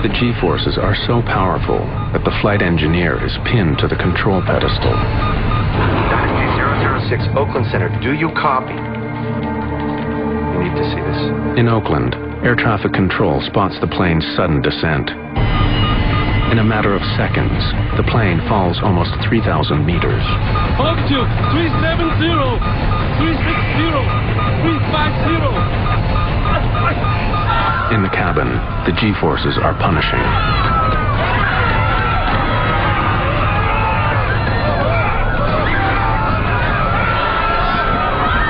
The G-forces are so powerful that the flight engineer is pinned to the control pedestal. Dynasty 006, Oakland Center, do you copy? We need to see this. In Oakland, air traffic control spots the plane's sudden descent. In a matter of seconds, the plane falls almost 3,000 meters. Altitude 370, 360, 350. In the cabin, the G-forces are punishing.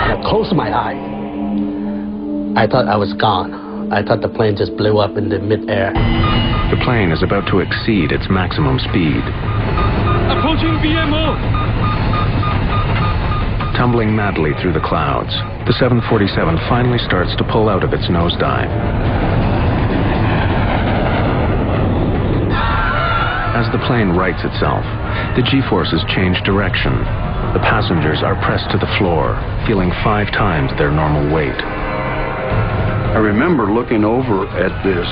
I closed my eyes. I thought I was gone. I thought the plane just blew up in the mid-air. The plane is about to exceed its maximum speed. Approaching VMO. Tumbling madly through the clouds, the 747 finally starts to pull out of its nosedive. As the plane rights itself, the G-forces change direction. The passengers are pressed to the floor, feeling 5 times their normal weight. I remember looking over at this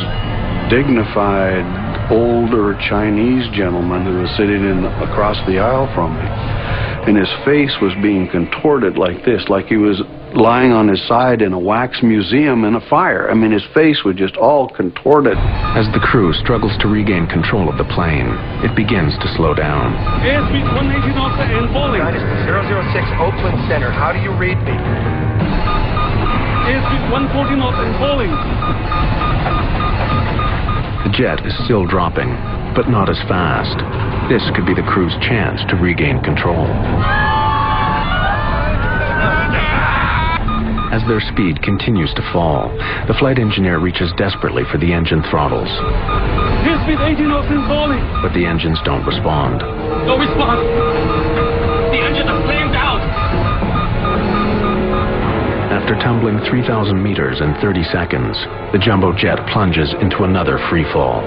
dignified, older Chinese gentleman who was sitting across the aisle from me. And his face was being contorted like this, like he was lying on his side in a wax museum in a fire. I mean, his face was just all contorted. As the crew struggles to regain control of the plane, it begins to slow down. Airspeed 180 knots and falling. Dynasty 006, Oakland Center, how do you read me? Airspeed 140 knots and falling. The jet is still dropping, but not as fast. This could be the crew's chance to regain control. As their speed continues to fall, the flight engineer reaches desperately for the engine throttles. Airspeed 80 knots and falling. But the engines don't respond. No response. The engine is flamed out. After tumbling 3,000 meters in 30 seconds, the jumbo jet plunges into another free fall.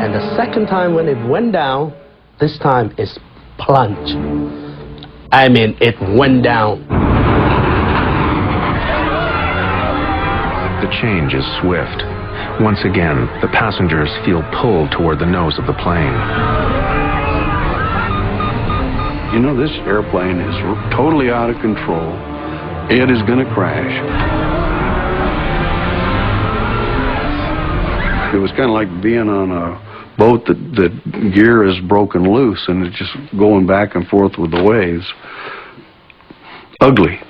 And the second time when it went down, this time it's plunge. I mean, it went down. The change is swift. Once again, the passengers feel pulled toward the nose of the plane. You know, this airplane is totally out of control. It is going to crash. It was kind of like being on a boat that gear is broken loose and it's just going back and forth with the waves. Ugly.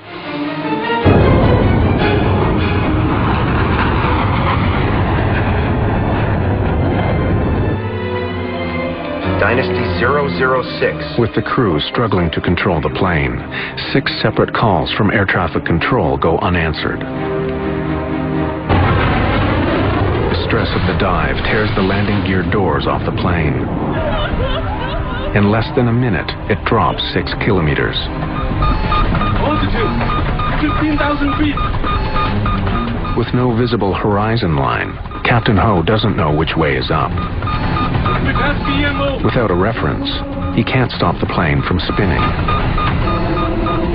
Dynasty 006. With the crew struggling to control the plane, 6 separate calls from air traffic control go unanswered. The stress of the dive tears the landing gear doors off the plane. In less than a minute, it drops 6 kilometers. Altitude 15,000 feet. With no visible horizon line, Captain Ho doesn't know which way is up. We pass VMO. Without a reference, he can't stop the plane from spinning.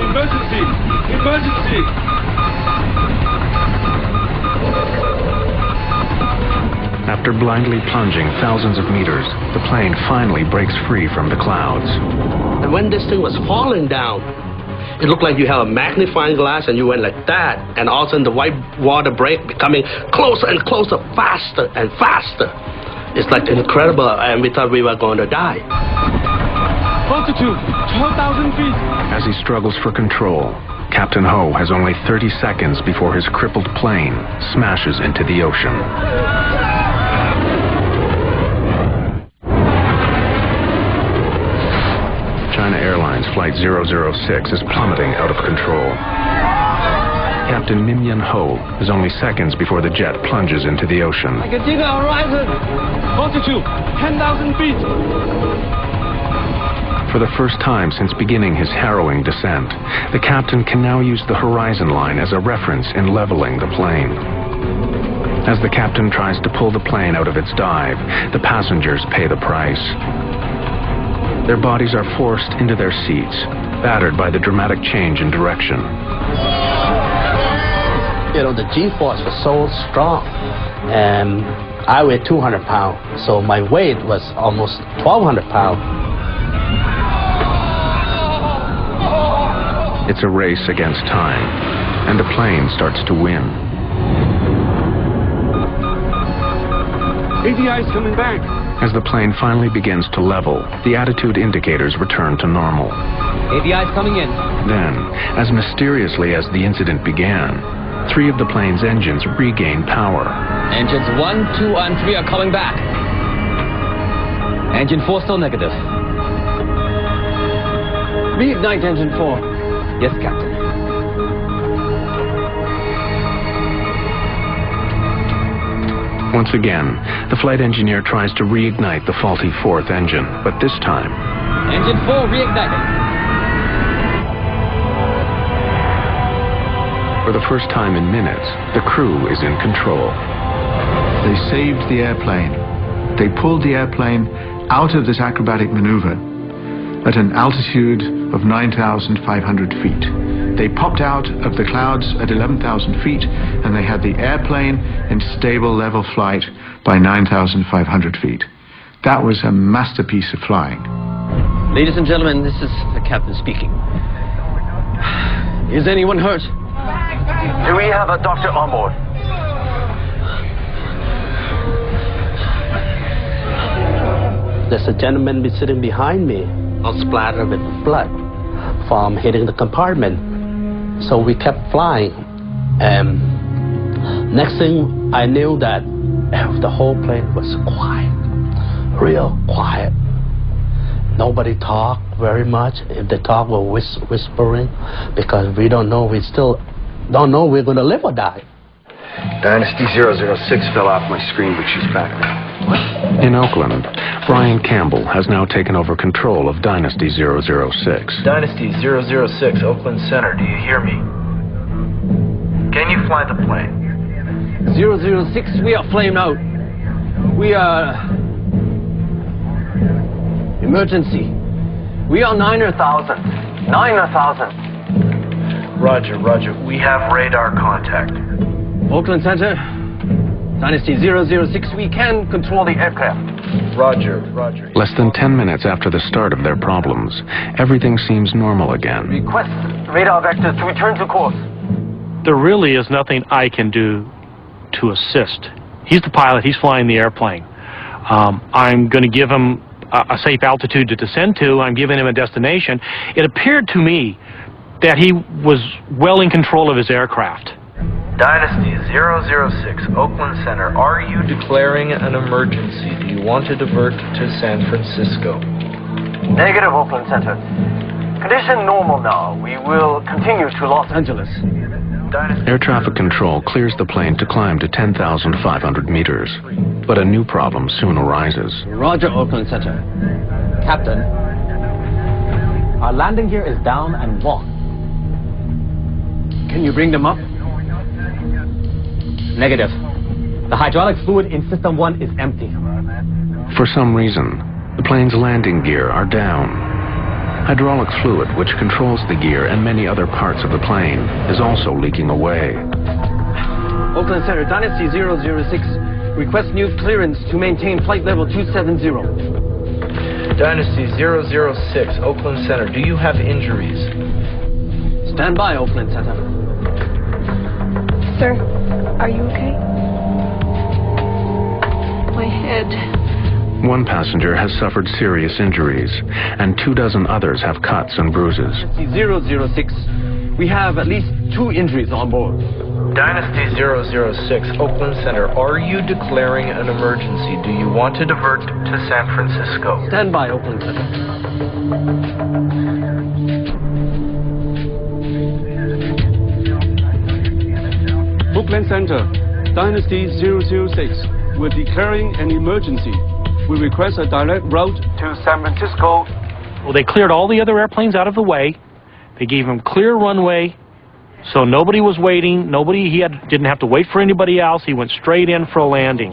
Emergency! Emergency! After blindly plunging thousands of meters, the plane finally breaks free from the clouds. And when this thing was falling down, it looked like you have a magnifying glass and you went like that, and all of a sudden the white water break becoming closer and closer, faster and faster. It's like incredible, and we thought we were going to die. Altitude 12,000 feet. As he struggles for control, Captain Ho has only 30 seconds before his crippled plane smashes into the ocean. China Airlines Flight 006 is plummeting out of control. Captain Min Yun Ho is only seconds before the jet plunges into the ocean. I can see the horizon. Altitude 10,000 feet. For the first time since beginning his harrowing descent, the captain can now use the horizon line as a reference in leveling the plane. As the captain tries to pull the plane out of its dive, the passengers pay the price. Their bodies are forced into their seats, battered by the dramatic change in direction. You know, the G-force was so strong, and I weighed 200 pounds, so my weight was almost 1,200 pounds. It's a race against time, and the plane starts to win. ADI's coming back. As the plane finally begins to level, the attitude indicators return to normal. ADI's coming in. Then, as mysteriously as the incident began, 3 of the plane's engines regain power. Engines 1, 2, and 3 are coming back. Engine 4 still negative. Reignite engine 4. Yes, Captain. Once again, the flight engineer tries to reignite the faulty 4th engine, but this time, Engine 4 reignited. for the first time in minutes, the crew is in control. They saved the airplane. They pulled the airplane out of this acrobatic maneuver at an altitude of 9,500 feet. They popped out of the clouds at 11,000 feet, and they had the airplane in stable level flight by 9,500 feet. That was a masterpiece of flying. Ladies and gentlemen, this is the captain speaking. Is anyone hurt? Do we have a doctor on board? There's a gentleman be sitting behind me, all splattered with blood from hitting the compartment. So we kept flying, and next thing I knew that the whole plane was quiet, real quiet. Nobody talked very much. If they talk, we're whispering, because we don't know. We still don't know we're going to live or die. Dynasty 006 fell off my screen, but she's back now. In Oakland, Brian Campbell has now taken over control of Dynasty 006. Dynasty 006, Oakland Center, do you hear me? Can you fly the plane? 006, we are flame out. We are... emergency. We are 9,000. 9,000. Roger, roger. We have radar contact. Oakland Center, Dynasty 006, we can control the aircraft. Roger, roger. Less than 10 minutes after the start of their problems, everything seems normal again. Request radar vectors to return to course. There really is nothing I can do to assist. He's the pilot, he's flying the airplane. I'm going to give him a safe altitude to descend to. I'm giving him a destination. It appeared to me that he was well in control of his aircraft. Dynasty 006, Oakland Center, are you declaring an emergency? Do you want to divert to San Francisco? Negative, Oakland Center. Condition normal now. We will continue to Los Angeles. Air traffic control clears the plane to climb to 10,500 meters. But a new problem soon arises. Roger, Oakland Center. Captain, our landing gear is down and blocked. Can you bring them up? Negative. The hydraulic fluid in System 1 is empty. For some reason, the plane's landing gear are down. Hydraulic fluid, which controls the gear and many other parts of the plane, is also leaking away. Oakland Center, Dynasty 006. Request new clearance to maintain flight level 270. Dynasty 006, Oakland Center, do you have injuries? Stand by, Oakland Center. Sir, are you okay? My head. One passenger has suffered serious injuries, and 24 others have cuts and bruises. 006. We have at least 2 injuries on board. Dynasty 006, Oakland Center, are you declaring an emergency? Do you want to divert to San Francisco? Stand by, Oakland Center. Oakland Center, Dynasty 006. We're declaring an emergency. We request a direct route to San Francisco. Well, they cleared all the other airplanes out of the way. They gave him clear runway, so nobody was waiting. Didn't have to wait for anybody else. He went straight in for a landing.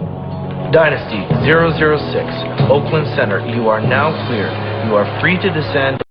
Dynasty 006, Oakland Center, you are now cleared. You are free to descend.